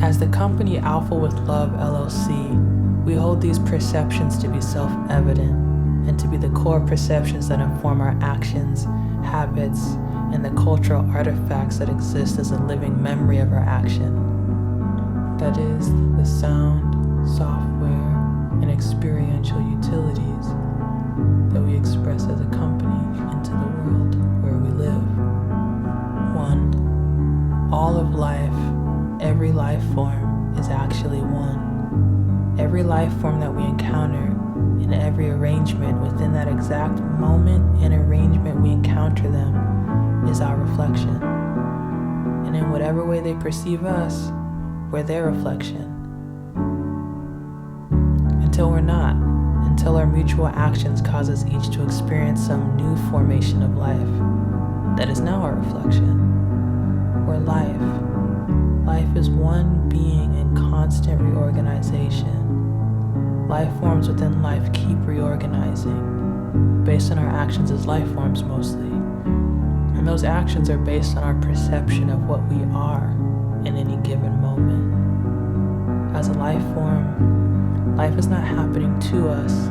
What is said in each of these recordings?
As the company Alpha with Love LLC, we hold these perceptions to be self-evident and to be the core perceptions that inform our actions, habits, and the cultural artifacts that exist as a living memory of our action. That is, the sound, software, and experiential utilities that we express as a company into the world where we live. 1. All of life, every life form, is actually one. Every life form that we encounter in every arrangement within that exact moment and arrangement we encounter them is our reflection. And in whatever way they perceive us, we're their reflection. Until we're not, until our mutual actions cause us each to experience some new formation of life that is now our reflection. We're life. Life is one being in constant reorganization. Life forms within life keep reorganizing, based on our actions as life forms mostly. And those actions are based on our perception of what we are in any given moment. As a life form, life is not happening to us,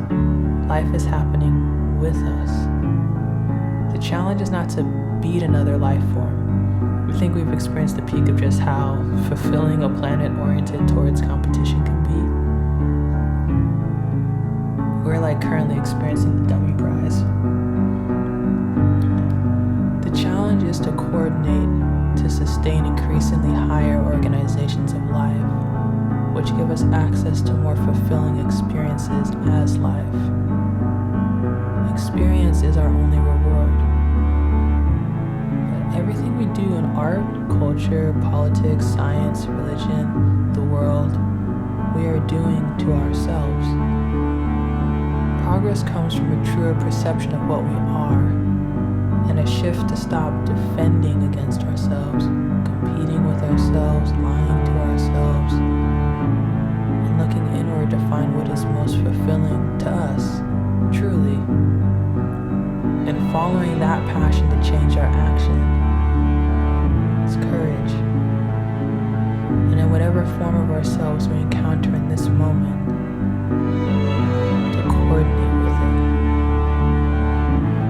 life is happening with us. The challenge is not to beat another life form. I think we've experienced the peak of just how fulfilling a planet oriented towards competition can be. We're currently experiencing the dummy prize. The challenge is to coordinate to sustain increasingly higher organizations of life, which give us access to more fulfilling experiences as life. Experience is our only reward. But everything we do in art, culture, politics, science, religion, the world, we are doing to ourselves. Progress comes from a truer perception of what we are, and a shift to stop defending against ourselves, competing with ourselves, lying to ourselves, and looking inward to find what is most fulfilling to us, truly, and following that passion to change our action. It's courage. And in whatever form of ourselves we encounter in this moment, to coordinate with it,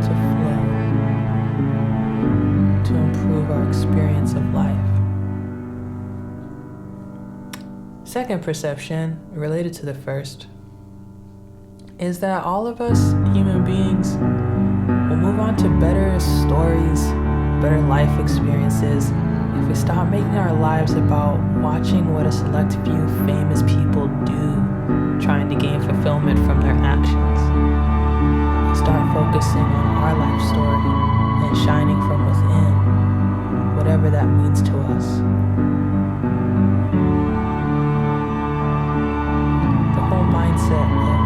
to flow, to improve our experience of life. Second perception, related to the first, is that all of us human beings will move on to better stories, better life experiences if we stop making our lives about watching what a select few famous people do, trying to gain fulfillment from their actions. Start focusing on our life story and shining from within, whatever that means to us. The whole mindset of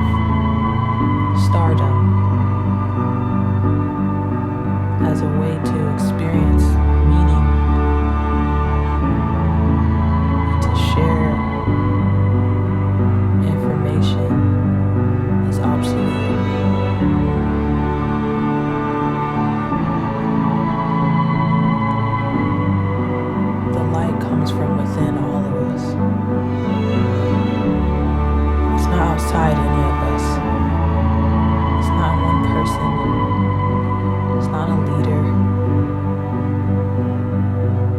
stardom as a way to experience meaning, to share information is obsolete. The light comes from within all of us. It's not outside any of us. It's not one person. It's not a leader.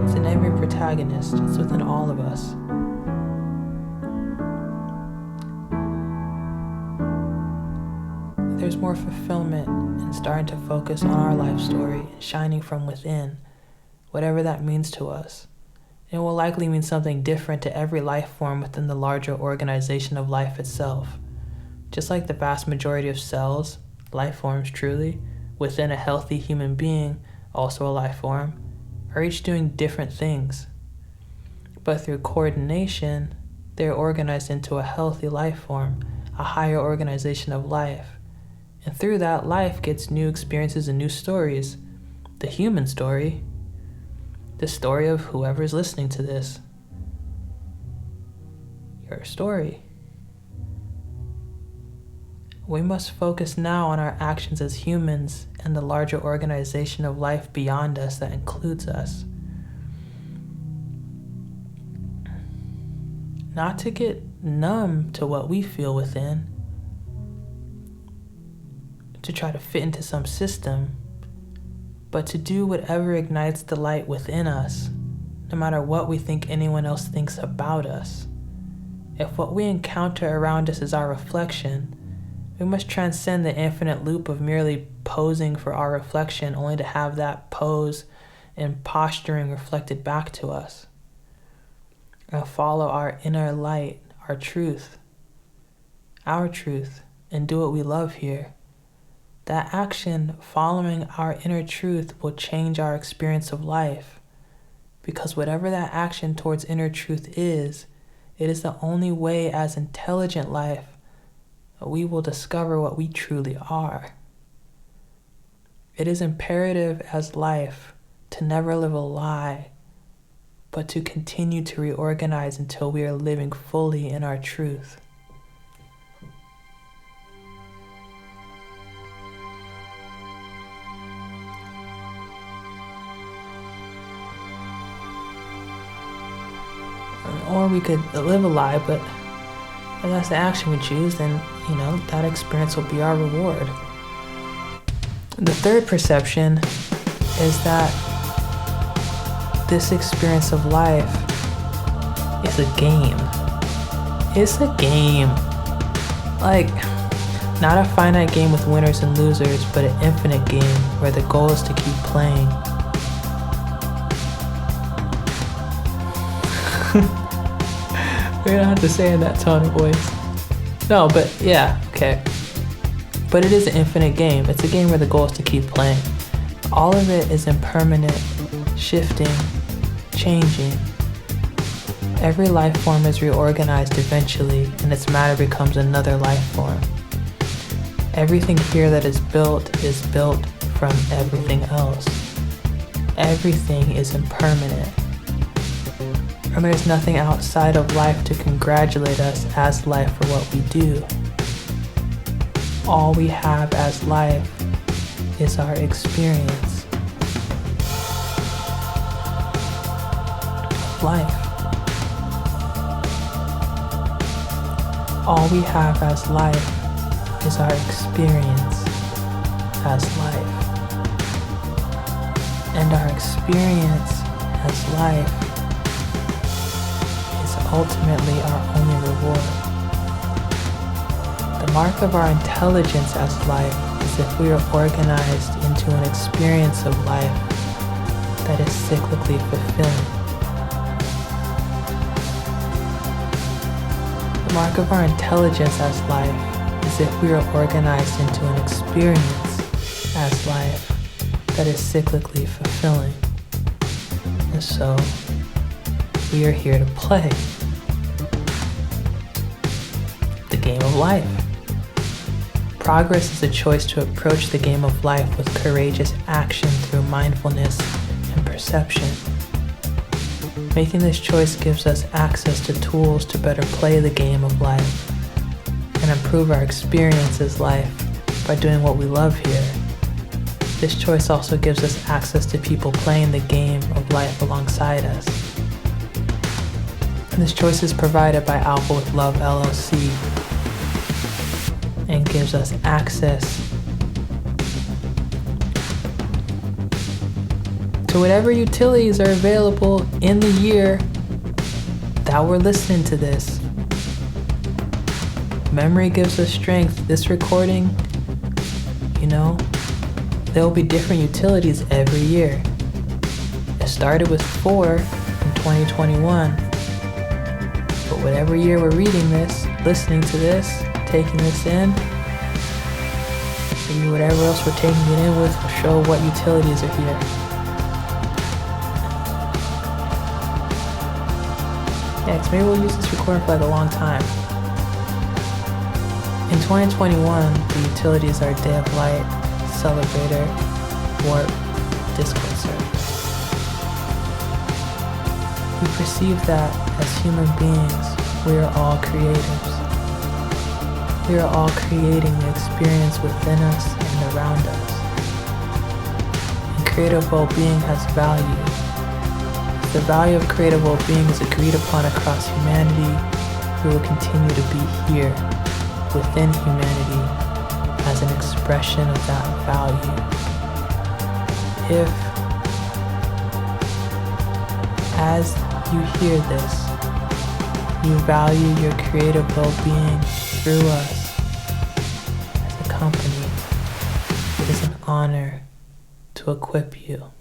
It's in every protagonist. It's within all of us. There's more fulfillment in starting to focus on our life story and shining from within, whatever that means to us. It will likely mean something different to every life form within the larger organization of life itself. Just like the vast majority of cells, life forms truly, within a healthy human being, also a life form, are each doing different things. But through coordination, they're organized into a healthy life form, a higher organization of life. And through that, life gets new experiences and new stories. The human story, the story of whoever's listening to this. Your story. We must focus now on our actions as humans and the larger organization of life beyond us that includes us. not to get numb to what we feel within, to try to fit into some system, but to do whatever ignites the light within us, no matter what we think anyone else thinks about us. If what we encounter around us is our reflection, we must transcend the infinite loop of merely posing for our reflection only to have that pose and posturing reflected back to us. And follow our inner light, our truth, and do what we love here. That action following our inner truth will change our experience of life, because whatever that action towards inner truth is, it is the only way as intelligent life that we will discover what we truly are. It is imperative as life to never live a lie, but to continue to reorganize until we are living fully in our truth. Or we could live a lie, but if that's the action we choose, then, that experience will be our reward. The third perception is that this experience of life is a game. It's a game. Like, not a finite game with winners and losers, but an infinite game where the goal is to keep playing. We don't have to say in that tone of voice. No, but yeah, okay. But it is an infinite game. It's a game where the goal is to keep playing. All of it is impermanent, shifting, changing. Every life form is reorganized eventually, and its matter becomes another life form. Everything here that is built from everything else. Everything is impermanent. And there's nothing outside of life to congratulate us as life for what we do. All we have as life is our experience of life. All we have as life is our experience as life. And our experience as life ultimately our only reward. The mark of our intelligence as life is if we are organized into an experience of life that is cyclically fulfilling. The mark of our intelligence as life is if we are organized into an experience as life that is cyclically fulfilling. And so, we are here to play the game of life. Progress is a choice to approach the game of life with courageous action through mindfulness and perception. Making this choice gives us access to tools to better play the game of life and improve our experience as life by doing what we love here. This choice also gives us access to people playing the game of life alongside us. And this choice is provided by Alpha with Love LLC and gives us access to whatever utilities are available in the year that we're listening to this. Memory gives us strength. This recording, there will be different utilities every year. It started with 4 in 2021. But whatever year we're reading this, listening to this, taking this in, maybe whatever else we're taking it in with will show what utilities are here. Yeah, 'cause maybe we'll use this recording for like a long time. In 2021, the utilities are Day of Light, Celebrator, Warp, Discord server. We perceive that as human beings, we are all creatives. We are all creating the experience within us and around us. And creative well-being has value. The value of creative well-being is agreed upon across humanity we will continue to be here within humanity as an expression of that value. If, as you hear this, you value your creative well-being through us as a company, it is an honor to equip you.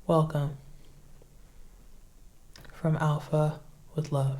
Welcome from Alpha with Love.